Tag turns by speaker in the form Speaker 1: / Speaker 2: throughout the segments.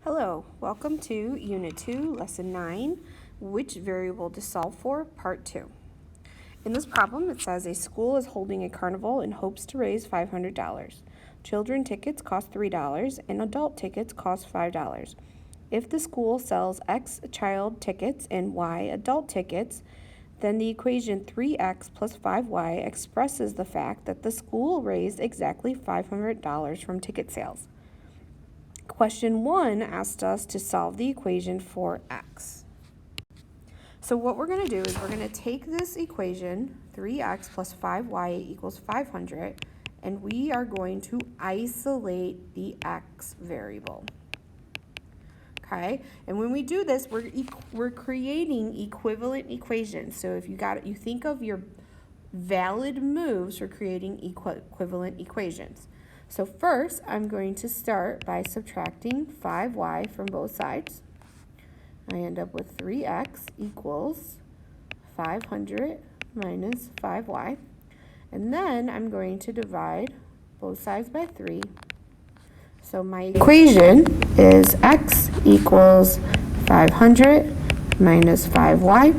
Speaker 1: Hello, welcome to Unit 2, Lesson 9, Which Variable to Solve For, Part 2. In this problem, it says a school is holding a carnival and hopes to raise $500. Children tickets cost $3 and adult tickets cost $5. If the school sells X child tickets and Y adult tickets, then the equation 3x plus 5y expresses the fact that the school raised exactly $500 from ticket sales. Question 1 asked us to solve the equation for x. So what we're going to do is we're going to take this equation, 3x plus 5y equals 500, and we are going to isolate the x variable. Okay, and when we do this, we're creating equivalent equations. So if you think of your valid moves for creating equivalent equations. So first, I'm going to start by subtracting 5y from both sides. I end up with 3x equals 500 minus 5y. And then I'm going to divide both sides by 3. So my equation is x equals 500 minus 5y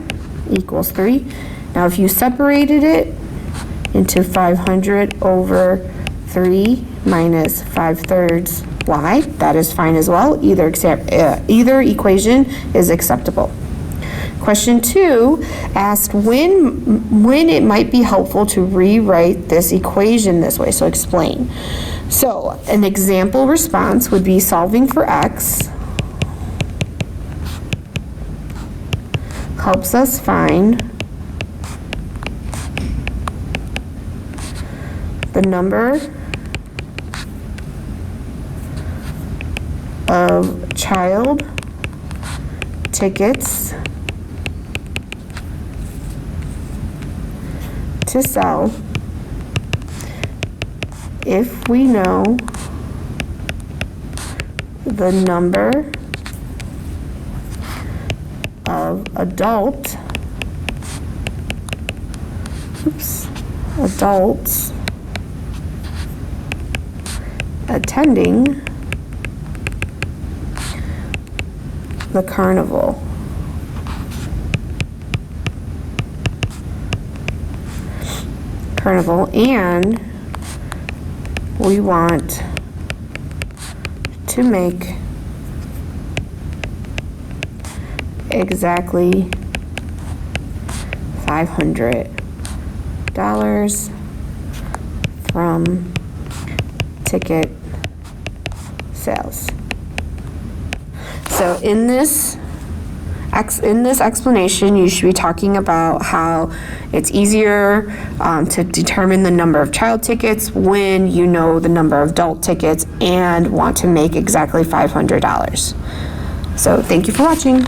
Speaker 1: equals 3. Now if you separated it into 500 over 3 minus 5/3 y, that is fine as well. Either equation is acceptable. Question 2 asked when it might be helpful to rewrite this equation this way. So explain. So an example response would be solving for x helps us find the number of child tickets to sell if we know the number of adults attending the carnival. And we want to make exactly $500 from ticket sales. So in this explanation, you should be talking about how it's easier to determine the number of child tickets when you know the number of adult tickets and want to make exactly $500. So thank you for watching.